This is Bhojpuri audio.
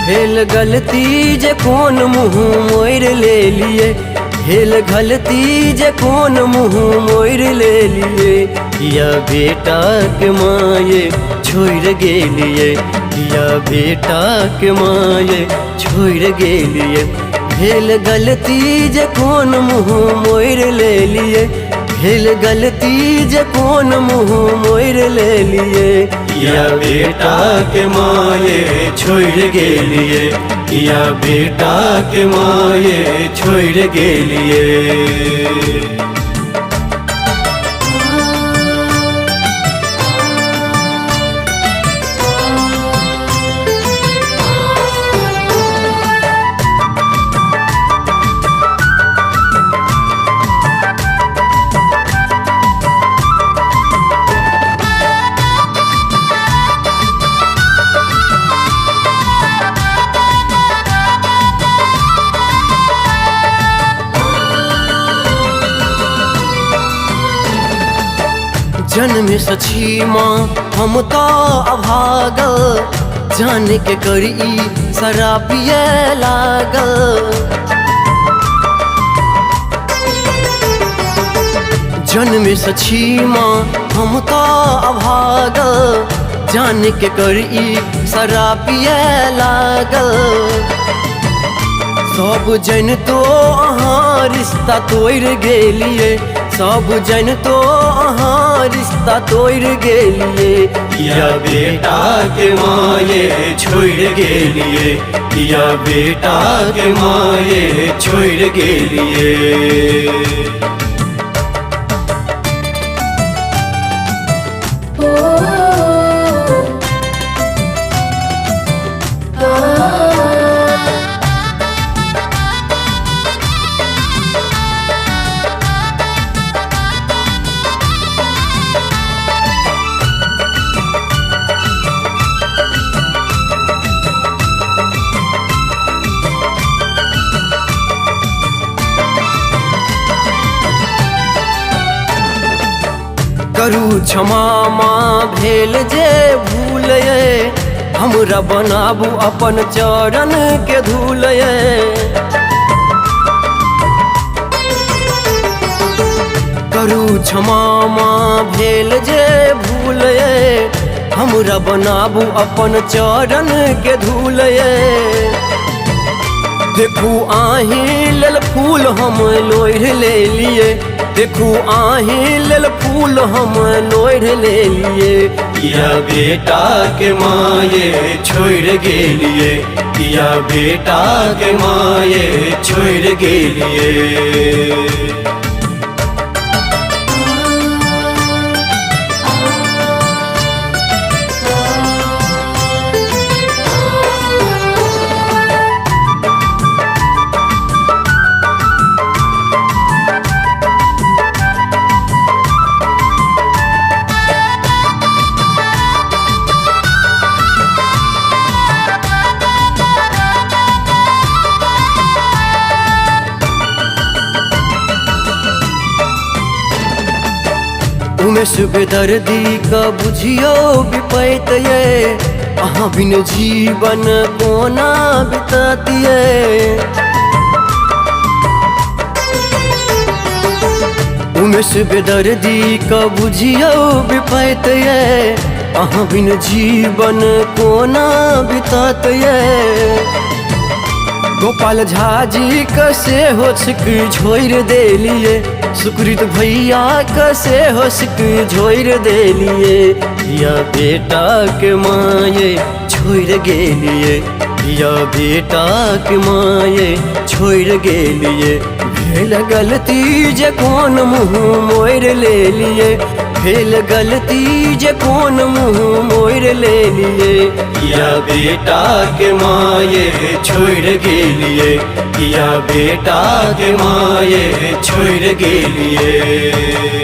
भेल गलती जे कौन मुँह मोड़ ले लिए, भेल गलती जे कौन मुँह मोड़ ले लिए। या बेटा के माये छोड़ गेलिए, या बेटा के माये छोड़ गेलिए। भेल गलती जे कौन मुँह मोड़ ले लिए, भेल गलती जे कौन मुँह मोड़ ले लिए। या बेटा के माये छोड़ गेलिए, या बेटा के माये छोड़ गेलिए। जन्म सची माँ हम तो अभागल, जान के करी शराब पिए लागल। जन्म सची माँ हम तो अभागल, जान के करी शराब पिए लागल। सब जन तो अहाँ रिश्ता तोड़ गेलिए, सब जन तो अहाँ रिश्ता तोड़ गेलिए। या बेटा के माये छोड़ गेलिए, या बेटा के माये छोड़ गेलिए। करू क्षमा माँ भेल जे भूल, हमरा बनाबू अपन चरण के धूल। करू क्षमा माँ भेल जे भूल, हमरा बनाबू अपन चरण के धूल। देखू आही लेल फूल हम लोढ़ ले लिए, देखू आही लेल फूल हम लोढ़ ले लिए। या बेटा के माये छोड़ गेलिए, या बेटा के माये छोड़ गेलिए। उमेश बेदर्दी का बुझियो विपैत ये, अहाँ बिन जीवन कोना बितातिए। उमेश बेदर्दी का बुझियो विपैत ये, अहाँ बिन जीवन कोना बितातिए। गोपाल झा जी कसे हो सिक झोर देलिए, सुकृत भैया कसे हो सिक झोर देलिए। या बेटा के माये छोड़ गेलिए, या बेटा के माये छोड़ गेलिए। भेल गलती जे कौन मुँह मोड़ ले लिए, भेल गलती जे कौन मुँह मोड़ ले लिए। या बेटा के माये छोड़ गेलिए, या बेटा के माये छोड़ गेलिए।